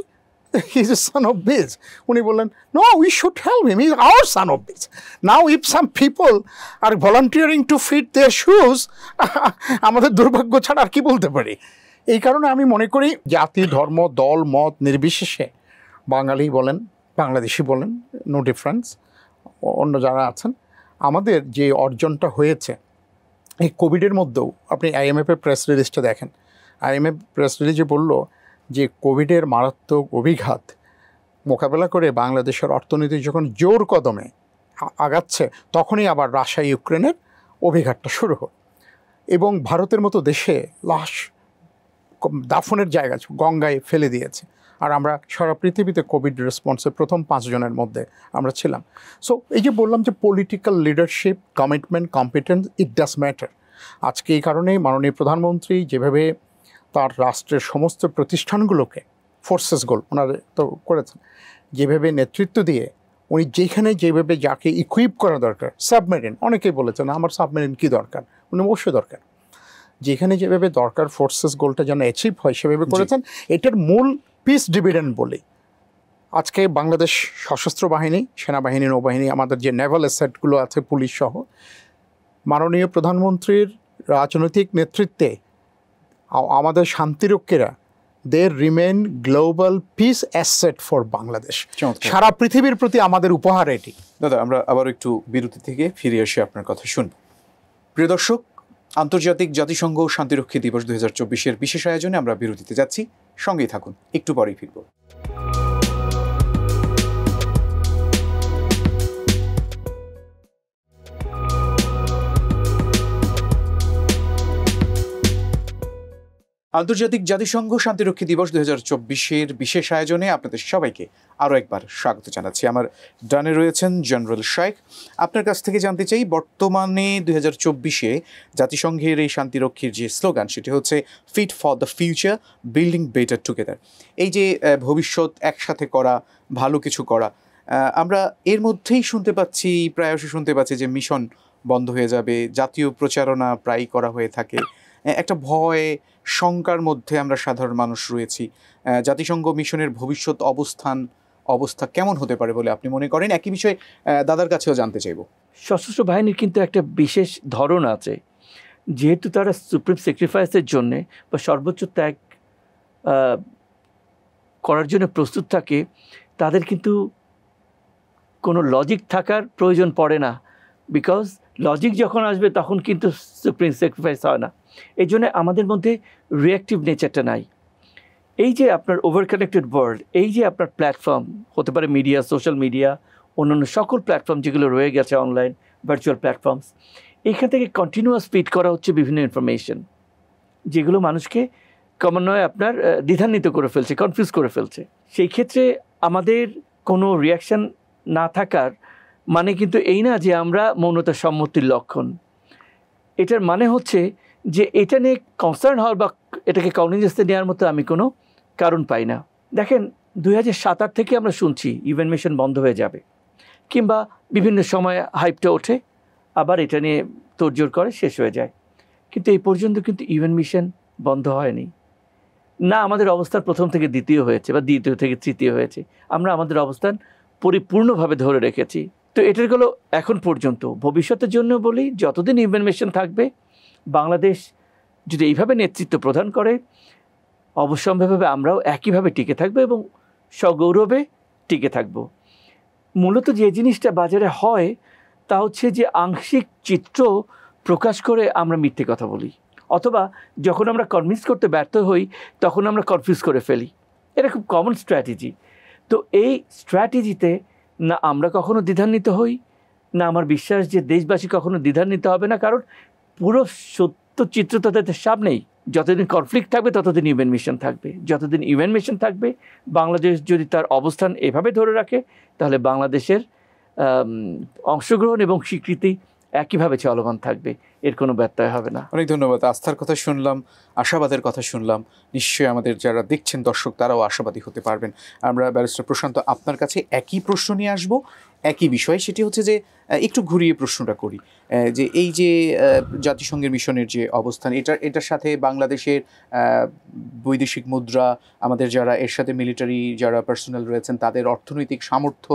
he is a son of bitch. উনি বললেন, no, we should help him, he is our son of bitch. Now if some people are volunteering to fit their shoes, আমাদের দুর্ভাগ্য ছাড়া আর কি বলতে পারি। এই কারণে আমি মনে করি জাতি, ধর্ম, দল, মত নির্বিশেষে, বাঙালি বলেন, বাংলাদেশি বলেন, নো ডিফারেন্স, অন্য যারা আছেন, আমাদের যে অর্জনটা হয়েছে এই কোভিডের মধ্যেও, আপনি আইএমএফের প্রেস রিলিজটা দেখেন। আইএমএফ প্রেস রিলিজে বলল যে কোভিডের মারাত্মক অভিঘাত মোকাবেলা করে বাংলাদেশের অর্থনীতি যখন জোর কদমে আগাচ্ছে, তখনই আবার রাশিয়া ইউক্রেনের অভিঘাতটা শুরু হয়। এবং ভারতের মতো দেশে লাশ দাফনের জায়গা গঙ্গায় ফেলে দিয়েছে। আর আমরা সারা পৃথিবীতে কোভিড রেসপন্সের প্রথম 5 জনের মধ্যে আমরা ছিলাম। সো এই যে বললাম যে political leadership, commitment, competence, it does matter. আজকে এই কারণেই মাননীয় প্রধানমন্ত্রী যেভাবে তার রাষ্ট্রের সমস্ত প্রতিষ্ঠানগুলোকে, ফোর্সেসগুলো ওনারা তো করেছেন, যেভাবে নেতৃত্ব দিয়ে উনি যেভাবে যাকে ইকুইপ করা দরকার, সাবমেরিন, অনেকেই বলেছেন আমার সাবমেরিন কী দরকার, উনি অবশ্যই দরকার, যেখানে যেভাবে দরকার ফোর্সেস গোলটা যেন অ্যাচিভ হয় সেভাবে করেছেন। এটার মূল পিস ডিভিডেন্ড বলি। আজকে বাংলাদেশ সশস্ত্র বাহিনী, সেনাবাহিনী, নৌবাহিনী, আমাদের যে নেভাল অ্যাসেটগুলো আছে, পুলিশ সহ, মাননীয় প্রধানমন্ত্রীর রাজনৈতিক নেতৃত্বে আমাদের শান্তিরক্ষীরা, they remain global peace asset for Bangladesh. সারা পৃথিবীর প্রতি আমাদের উপহার এটি। দাদা, আমরা আবার একটু বিরতি থেকে ফিরে এসে আপনার কথা শুনব। প্রিয় দর্শক, আন্তর্জাতিক জাতিসংঘ শান্তিরক্ষী দিবস 2024-এর বিশেষ আয়োজনে আমরা বিরতিতে যাচ্ছি, সঙ্গেই থাকুন, একটু পরেই ফিরব। আন্তর্জাতিক জাতিসংঘ শান্তিরক্ষী দিবস 2024-এর বিশেষ আয়োজনে আপনাদের সবাইকে আরও একবার স্বাগত জানাচ্ছি। আমার ডানে রয়েছেন জেনারেল শাইখ। আপনার কাছ থেকে জানতে চাই, বর্তমানে 2024-এ জাতিসংঘের এই শান্তিরক্ষীর যে স্লোগান, সেটি হচ্ছে fit for the future, building better together. এই যে ভবিষ্যৎ একসাথে করা, ভালো কিছু করা, আমরা এর মধ্যেই প্রায়শই শুনতে পাচ্ছি যে মিশন বন্ধ হয়ে যাবে, জাতীয় প্রচারণা প্রায়ই করা হয়ে থাকে। একটা ভয়, শঙ্কার মধ্যে আমরা সাধারণ মানুষ রয়েছি। জাতিসংঘ মিশনের ভবিষ্যৎ অবস্থা কেমন হতে পারে বলে আপনি মনে করেন? একই বিষয়ে দাদার কাছেও জানতে চাইব। সশস্ত্র বাহিনীর কিন্তু একটা বিশেষ ধরন আছে, যেহেতু তারা সুপ্রিম স্যাক্রিফাইসের জন্যে বা সর্বোচ্চ ত্যাগ করার জন্য প্রস্তুত থাকে, তাদের কিন্তু কোনো লজিক থাকার প্রয়োজন পড়ে না, বিকজ লজিক যখন আসবে তখন কিন্তু সুপ্রিম স্যাক্রিফাইস হয় না। এই জন্য আমাদের মধ্যে রিঅ্যাক্টিভ নেচারটা নাই। এই যে আপনার ওভার কানেক্টেড ওয়ার্ল্ড, এই যে আপনার প্ল্যাটফর্ম হতে পারে মিডিয়া, সোশ্যাল মিডিয়া, অন্যান্য সকল প্ল্যাটফর্ম যেগুলো রয়ে গেছে অনলাইন ভার্চুয়াল প্ল্যাটফর্মস, এখান থেকে কন্টিনিউয়াস ফিড করা হচ্ছে বিভিন্ন ইনফরমেশন, যেগুলো মানুষকে ক্রমান্বয়ে আপনার দ্বিধান্বিত করে ফেলছে, কনফিউজ করে ফেলছে। সেই ক্ষেত্রে আমাদের কোনো রিয়াকশান না থাকার মানে কিন্তু এই না যে আমরা মৌনতা সম্মতির লক্ষণ। এটার মানে হচ্ছে যে এটা নিয়ে কনসার্ন হওয়ার বা এটাকে কগনিজেন্সে নেওয়ার মতো আমি কোনো কারণ পাই না। দেখেন 2007 থেকে আমরা শুনছি ইভেন্ট মিশন বন্ধ হয়ে যাবে, কিংবা বিভিন্ন সময় হাইপটা ওঠে, আবার এটা নিয়ে তোড়জোড় করে শেষ হয়ে যায়। কিন্তু এই পর্যন্ত কিন্তু ইভেন্ট মিশন বন্ধ হয়নি না। আমাদের অবস্থান প্রথম থেকে দ্বিতীয় হয়েছে বা দ্বিতীয় থেকে তৃতীয় হয়েছে। আমরা আমাদের অবস্থান পরিপূর্ণভাবে ধরে রেখেছি। তো এটার গেলো এখন পর্যন্ত। ভবিষ্যতের জন্য বলি, যতদিন ইভেন্ট মিশন থাকবে, বাংলাদেশ যদি এইভাবে নেতৃত্ব প্রদান করে, অবশ্যম্ভাবীভাবে আমরাও একইভাবে টিকে থাকবো এবং সগৌরবে টিকে থাকব। মূলত যে জিনিসটা বাজারে হয় তা হচ্ছে যে আংশিক চিত্র প্রকাশ করে আমরা মিথ্যে কথা বলি, অথবা যখন আমরা কনভিন্স করতে ব্যর্থ হই তখন আমরা কনফিউজ করে ফেলি। এটা খুব কমন স্ট্র্যাটেজি। তো এই স্ট্র্যাটেজিতে না আমরা কখনো দ্বিধান্বিত হই, না আমার বিশ্বাস যে দেশবাসী কখনো দ্বিধান্বিত হবে না, কারণ পুরো সত্য চিত্র তাদের সামনেই। যতদিন কনফ্লিক্ট থাকবে ততদিন ইভেন্ট মিশন থাকবে। যতদিন ইভেন্ট মিশন থাকবে, বাংলাদেশ যদি তার অবস্থান এভাবে ধরে রাখে, তাহলে বাংলাদেশের অংশগ্রহণ এবং স্বীকৃতি একইভাবে চলমান থাকবে, এর কোনো ব্যত্যয় হবে না। অনেক ধন্যবাদ। আস্থার কথা শুনলাম, আশাবাদের কথা শুনলাম। নিশ্চয়ই আমাদের যারা দেখছেন দর্শক, তারাও আশাবাদী হতে পারবেন। আমরা ব্যারিস্টার প্রশান্ত আপনার কাছে একই প্রশ্ন নিয়ে আসবো, একই বিষয়। সেটি হচ্ছে যে একটু ঘুরিয়ে প্রশ্নটা করি, যে এই যে জাতিসংঘের মিশনের যে অবস্থান, এটার সাথে বাংলাদেশের বৈদেশিক মুদ্রা, আমাদের যারা এর সাথে মিলিটারি যারা পার্সোনাল রয়েছেন, তাদের অর্থনৈতিক সামর্থ্য,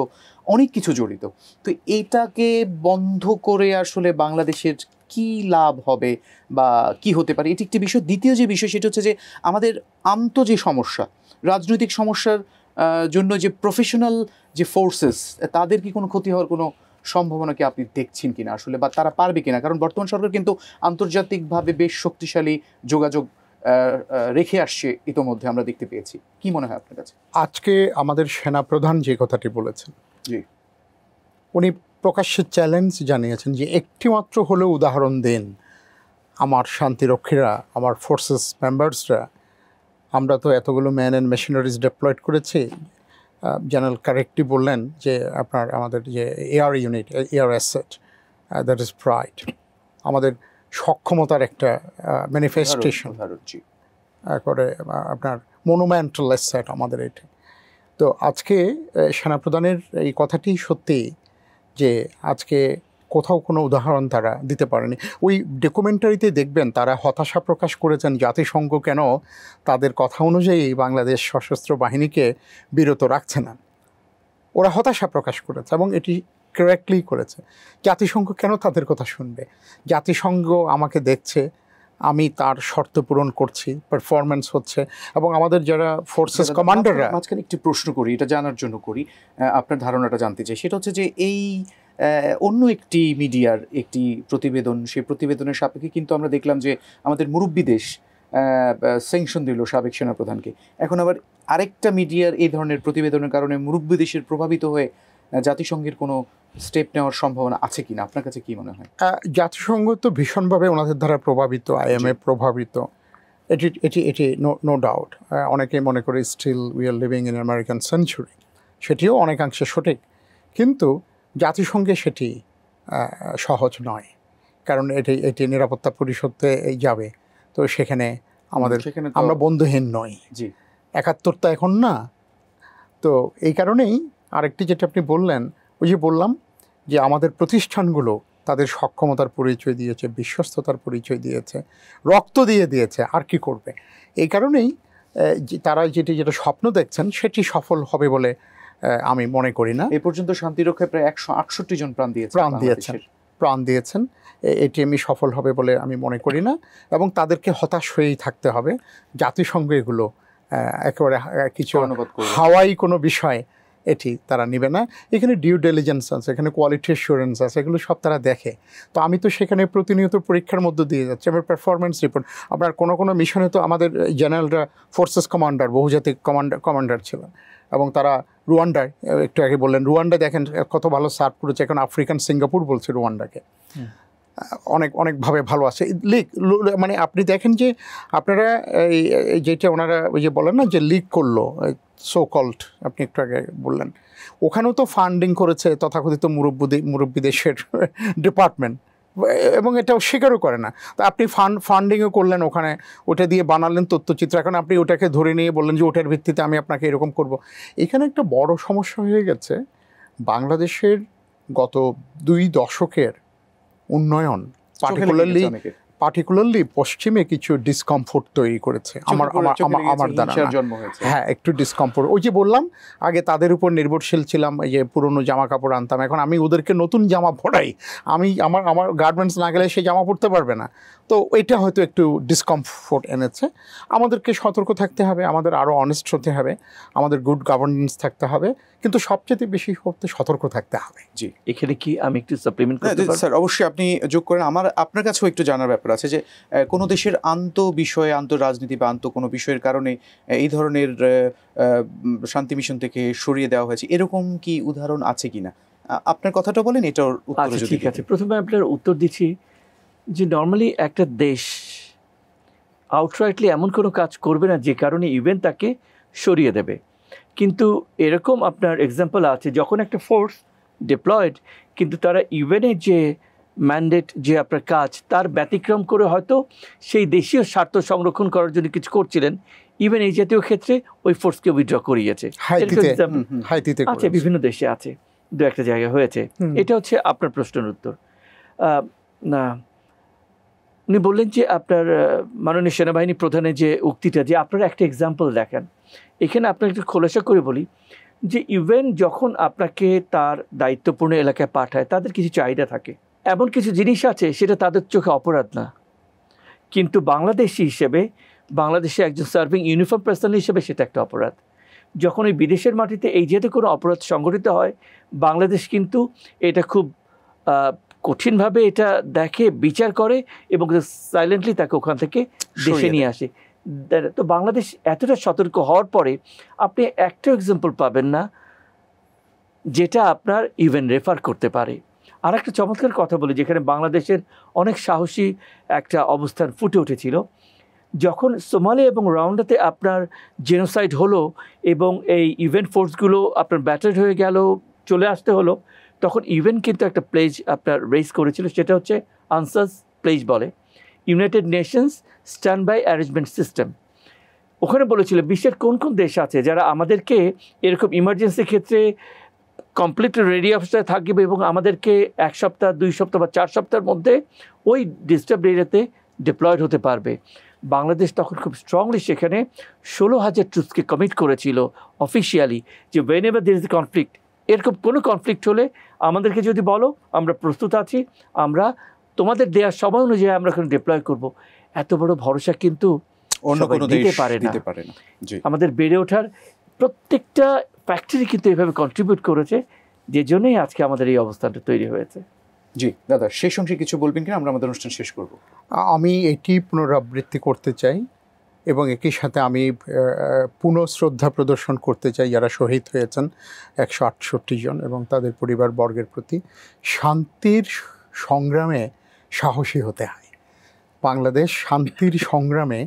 অনেক কিছু জড়িত। তো এইটাকে বন্ধ করে আসলে বাংলাদেশের কি লাভ হবে বা কি হতে পারে, এটি একটি বিষয়। দ্বিতীয় যে বিষয়, সেটা হচ্ছে যে আমাদের যে সমস্যা, রাজনৈতিক সমস্যার জন্য যে প্রফেশনাল যে ফোর্সেস, তাদের কি কোনো ক্ষতি হওয়ার কোনো সম্ভাবনা কি আপনি দেখছেন কিনা আসলে, বা তারা পারবে কিনা? কারণ বর্তমান সরকার কিন্তু আন্তর্জাতিকভাবে বেশ শক্তিশালী যোগাযোগ রেখে আসছে, ইতোমধ্যে আমরা দেখতে পেয়েছি। কি মনে হয় আপনার কাছে? আজকে আমাদের সেনাপ্রধান যে কথাটি বলেছেন, জি, উনি প্রকাশ্যে চ্যালেঞ্জ জানিয়েছেন যে একটিমাত্র হলেও উদাহরণ দেন আমার শান্তিরক্ষীরা, আমার ফোর্সেস মেম্বার্সরা, আমরা তো এতগুলো ম্যান অ্যান্ড মেশিনারিজ ডেপ্লয়েড করেছি। জেনারেল কারেক্টলি বললেন যে আমাদের যে air unit, air asset, that is pride, আমাদের সক্ষমতার একটা ম্যানিফেস্টেশন করে, আপনার মনুমেন্টাল অ্যাসেট আমাদের এটা। তো আজকে সেনাপ্রধানের এই কথাটি সত্যি যে আজকে কোথাও কোনো উদাহরণ তারা দিতে পারেনি। ওই ডকুমেন্টারিতে দেখবেন তারা হতাশা প্রকাশ করেছেন জাতিসংঘ কেন তাদের কথা অনুযায়ী বাংলাদেশ সশস্ত্র বাহিনীকে বিরত রাখছে না। ওরা হতাশা প্রকাশ করেছে এবং এটি কারেক্টলি করেছে। জাতিসংঘ কেন তাদের কথা শুনবে? জাতিসংঘ আমাকে দেখছে, আমি তার শর্ত পূরণ করছি, পারফরমেন্স হচ্ছে, এবং আমাদের যারা ফোর্সেস কমান্ডাররা। মাঝখানে একটি প্রশ্ন করি, এটা জানার জন্য করি, আপনার ধারণাটা জানতে চাই। সেটা হচ্ছে যে এই অন্য একটি মিডিয়ার একটি প্রতিবেদন, সেই প্রতিবেদনের সাপেক্ষে কিন্তু আমরা দেখলাম যে আমাদের মুরব্বী দেশ স্যাংশন দিল সাবেক সেনাপ্রধানকে। এখন আবার আরেকটা মিডিয়ার এই ধরনের প্রতিবেদনের কারণে মুরব্বী দেশের প্রভাবিত হয়ে জাতিসংঘের কোনো স্টেপ নেওয়ার সম্ভাবনা আছে কিনা? আপনার কাছে কি মনে হয়? জাতিসংঘ তো ভীষণভাবে ওনাদের দ্বারা প্রভাবিত, IMF প্রভাবিত, এটি নো ডাউট। অনেকেই মনে করে still we are living in American century, সেটিও অনেকাংশে সঠিক। কিন্তু জাতিসংঘে সেটি সহজ নয়, কারণ এটি নিরাপত্তা পরিষদে যাবে। তো সেখানে আমরা বন্ধুহীন নই, জি, 71টা এখন না। তো এই কারণেই আরেকটি যেটা আপনি বললেন, ওই যে বললাম যে আমাদের প্রতিষ্ঠানগুলো তাদের সক্ষমতার পরিচয় দিয়েছে, বিশ্বস্ততার পরিচয় দিয়েছে, রক্ত দিয়েছে, আর কি করবে? এই কারণেই তারা যেটা স্বপ্ন দেখছেন সেটি সফল হবে বলে আমি মনে করি না। এ পর্যন্ত শান্তিরক্ষায় প্রায় 168 জন প্রাণ দিয়েছেন। এটি আমি সফল হবে বলে আমি মনে করি না, এবং তাদেরকে হতাশ হয়েই থাকতে হবে। জাতিসংঘ এগুলো একেবারে কিছু হাওয়াই কোনো বিষয় এটি তারা নেবে না। এখানে ডিউ ডিলিজেন্স আছে, এখানে কোয়ালিটি অ্যাসুরেন্স আছে, এগুলো সব তারা দেখে। তো আমি তো সেখানে প্রতিনিয়ত পরীক্ষার মধ্য দিয়ে যাচ্ছি, আমার পারফরমেন্স রিপোর্ট। আপনার কোনো মিশনে তো আমাদের জেনারেলরা ফোর্সেস কমান্ডার, বহুজাতিক কমান্ডার ছিলেন, এবং তারা রুয়ান্ডায়, একটু আগে বললেন রুয়ান্ডা দেখেন কত ভালো সার্ভ করেছে, এখন আফ্রিকান সিঙ্গাপুর বলছে রুয়ান্ডাকে, অনেকভাবে ভালো আছে। মানে আপনি দেখেন যে আপনারা এই যেটা ওনারা ওই যে বলেন না যে লিক করলো সো কল্ড, আপনি একটু আগে বললেন, ওখানেও তো ফান্ডিং করেছে তথাকথিত মুরব্বী দেশের ডিপার্টমেন্ট, এবং এটাও স্বীকারও করে না। তো আপনি ফান্ডিংও করলেন ওখানে, ওটা দিয়ে বানালেন তথ্যচিত্র, এখন আপনি ওটাকে ধরে নিয়ে বললেন যে ওটার ভিত্তিতে আমি আপনাকে এরকম করব। এখানে একটা বড় সমস্যা হয়ে গেছে, বাংলাদেশের গত 2 দশকের উন্নয়ন পার্টিকুলারলি পশ্চিমে কিছু ডিসকমফোর্ট তৈরি করেছে আমার দ্বারা। হ্যাঁ, একটু ডিসকমফোর্ট। ওই যে বললাম আগে তাদের উপর নির্ভরশীল ছিলাম, এই যে পুরনো জামা কাপড় আনতাম, এখন আমি ওদেরকে নতুন জামা পরাই, আমি আমার গার্মেন্টস না গেলে সেই জামা পরতে পারবে না। তো এটা হয়তো একটু ডিসকমফোর্ট এনেছে। আমাদেরকে সতর্ক থাকতে হবে, আমাদের আরও অনেস্ট হতে হবে, আমাদের গুড গভর্নেন্স থাকতে হবে, কিন্তু সবচেয়ে বেশি হতে সতর্ক থাকতে হবে। জি, এখানে কি আমি একটু সাপ্লিমেন্ট করতে পারি? স্যার অবশ্যই আপনি যোগ করেন। আপনার কাছেও একটু জানার ব্যাপার আছে যে কোনো দেশের বিষয়ে, রাজনীতি বা কোনো বিষয়ের কারণে এই ধরনের শান্তি মিশন থেকে সরিয়ে দেওয়া হয়েছে, এরকম কি উদাহরণ আছে কিনা আপনার কথাটা বলেন, এটার উত্তর। ঠিক আছে, প্রথমে আপনার উত্তর দিচ্ছি যে নর্মালি একটা দেশ আউটরাইটলি এমন কোনো কাজ করবে না যে কারণে ইভেন তাকে সরিয়ে দেবে। কিন্তু এরকম আপনার এক্সাম্পল আছে যখন একটা ফোর্স ডিপ্লয়েড, কিন্তু তারা ইভেনের যে ম্যান্ডেট, যে আপনার কাজ, তার ব্যতিক্রম করে হয়তো সেই দেশীয় স্বার্থ সংরক্ষণ করার জন্য কিছু করছিলেন, ইভেন এই জাতীয় ক্ষেত্রে ওই ফোর্সকে উইথড্র করিয়েছে। আছে, বিভিন্ন দেশে আছে, 2-1টা জায়গায় হয়েছে। এটা হচ্ছে আপনার প্রশ্নের উত্তর। না, উনি বললেন যে আপনার মাননীয় সেনাবাহিনী প্রধানের যে উক্তিটা, যে আপনারা একটা এক্সাম্পল দেখেন, এখানে আপনাকে একটু খোলাসা করে বলি যে ইভেন যখন আপনাকে তার দায়িত্বপূর্ণ এলাকায় পাঠায়, তাদের কিছু চাহিদা থাকে, এমন কিছু জিনিস আছে সেটা তাদের চোখে অপরাধ না, কিন্তু বাংলাদেশি হিসেবে, বাংলাদেশে একজন সার্ভিং ইউনিফর্ম পার্সন হিসেবে সেটা একটা অপরাধ। যখন ওই বিদেশের মাটিতে এই যেহেতু কোনো অপরাধ সংঘটিত হয়, বাংলাদেশ কিন্তু এটা খুব কঠিনভাবে এটা দেখে, বিচার করে এবং সাইলেন্টলি তাকে ওখান থেকে দেশে নিয়ে আসে। তো বাংলাদেশ এতটা সতর্ক হওয়ার পরে আপনি একটা এক্সাম্পল পাবেন না যেটা আপনার ইভেন রেফার করতে পারে। আর একটা চমৎকার কথা বলি, যেখানে বাংলাদেশের অনেক সাহসী একটা অবস্থান ফুটে উঠেছিল, যখন সোমালি এবং রাউন্ডাতে আপনার জেনোসাইড হলো এবং এই ইভেন্ট ফোর্সগুলো আপনার ব্যাটার্ড হয়ে গেল, চলে আসতে হলো, তখন ইভেন্ট কিন্তু একটা প্লেজ আপনার রেজ করেছিল, সেটা হচ্ছে আনসার্স প্লেজ বলে, United Nations stand by arrangement system. ওখানে বলেছিল বিশ্বের কোন কোন দেশ আছে যারা আমাদেরকে এরকম ইমার্জেন্সি ক্ষেত্রে কমপ্লিটলি রেডি অবস্থায় থাকবে এবং আমাদেরকে 1 সপ্তাহ, 2 সপ্তাহ বা 4 সপ্তাহের মধ্যে ওই ডিস্টার্ব এরিয়াতে ডিপ্লয়েড হতে পারবে। বাংলাদেশ তখন খুব স্ট্রংলি সেখানে 16,000 ট্রুপসকে কমিট করেছিল অফিসিয়ালি, যে whenever there is a conflict, এরকম কোনো কনফ্লিক্ট হলে আমাদেরকে যদি বলো, আমরা প্রস্তুত আছি, আমরা তোমাদের দেওয়ার সময় অনুযায়ী আমরা ওখানে ডিপ্লয় করব। এত বড় ভরসা কিন্তু অন্য কোনো দেশ দিতে পারে না। আমাদের বেড়ে ওঠার প্রত্যেকটা ফ্যাক্টরি কিন্তু এভাবে কন্ট্রিবিউট করেছে, যে জন্যই আজকে আমাদের এই অবস্থানটা তৈরি হয়েছে। জি দাদা, শেষ অংশে কিছু বলবেন কিনা, আমরা আমাদের অনুষ্ঠান শেষ করব। আমি এটি পুনরাবৃত্তি করতে চাই এবং একই সাথে আমি পুনঃশ্রদ্ধা প্রদর্শন করতে চাই যারা শহীদ হয়েছেন, 168 জন, এবং তাদের পরিবারবর্গের প্রতি। শান্তির সংগ্রামে সাহসী হতে হয়। বাংলাদেশ শান্তির সংগ্রামে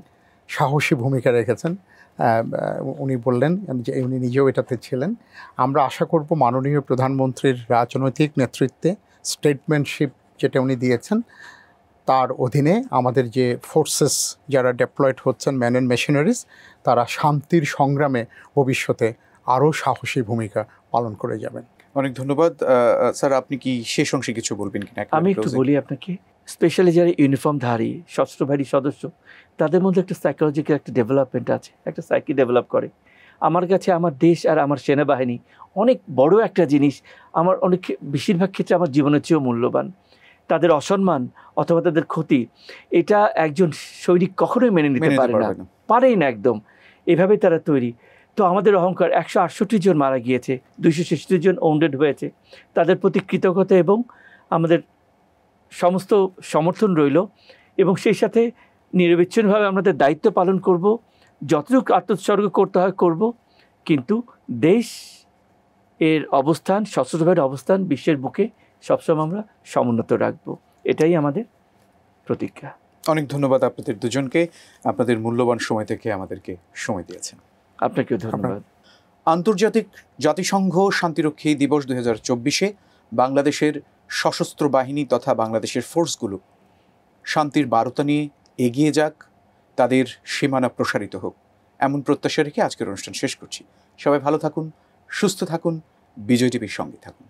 সাহসী ভূমিকা রেখেছেন। উনি বললেন যে উনি নিজেও এটাতে ছিলেন। আমরা আশা করব মাননীয় প্রধানমন্ত্রীর রাজনৈতিক নেতৃত্বে স্টেটমেন্টশিপ যেটা উনি দিয়েছেন, তার অধীনে আমাদের যে ফোর্সেস যারা ডেপ্লয়েড হচ্ছেন, ম্যান অ্যান্ড মেশিনারিজ, তারা শান্তির সংগ্রামে ভবিষ্যতে আরও সাহসী ভূমিকা পালন করে যাবেন। অনেক ধন্যবাদ স্যার। আপনি কি শেষ অংশে কিছু বলবেন কিনা? আমি একটু বলি আপনাকে, স্পেশালি যারা ইউনিফর্মধারী সশস্ত্র বাহিনীর সদস্য, তাদের মধ্যে একটা সাইকোলজিক্যাল একটা ডেভেলপমেন্ট আছে, একটা সাইকি ডেভেলপ করে। আমার কাছে আমার দেশ আর আমার সেনাবাহিনী অনেক বড় একটা জিনিস, আমার অনেক বেশিরভাগ ক্ষেত্রে আমার জীবনের চেয়েও মূল্যবান। তাদের অসম্মান অথবা তাদের ক্ষতি, এটা একজন সৈনিক কখনোই মেনে নিতে পারেই না একদম। এভাবেই তারা তৈরি। তো আমাদের অহংকার 168 জন মারা গিয়েছে, 266 জন ওন্ডেড হয়েছে, তাদের প্রতি কৃতজ্ঞতা এবং আমাদের সমস্ত সমর্থন রইল। এবং সেই সাথে নিরবিচ্ছিন্নভাবে আমাদের দায়িত্ব পালন করব, যতটুকু আত্মোৎসর্গ করতে হয় করব, কিন্তু দেশ এর অবস্থান, সশস্ত্র বাহিনীর অবস্থান বিশ্বের বুকে সবসময় আমরা সমুন্নত রাখব। এটাই আমাদের প্রতিজ্ঞা। অনেক ধন্যবাদ আপনাদের দুজনকে, আপনাদের মূল্যবান সময় থেকে আমাদেরকে সময় দিয়েছেন। আপনাকেও ধন্যবাদ। আন্তর্জাতিক জাতিসংঘ শান্তিরক্ষী দিবস 2024-এ বাংলাদেশের সশস্ত্র বাহিনী তথা বাংলাদেশের ফোর্সগুলো শান্তির বার্তা নিয়ে এগিয়ে যাক, তাদের সীমানা প্রসারিত হোক, এমন প্রত্যাশা রেখে আজকের অনুষ্ঠান শেষ করছি। সবাই ভালো থাকুন, সুস্থ থাকুন, বিজয় টিভির সঙ্গে থাকুন।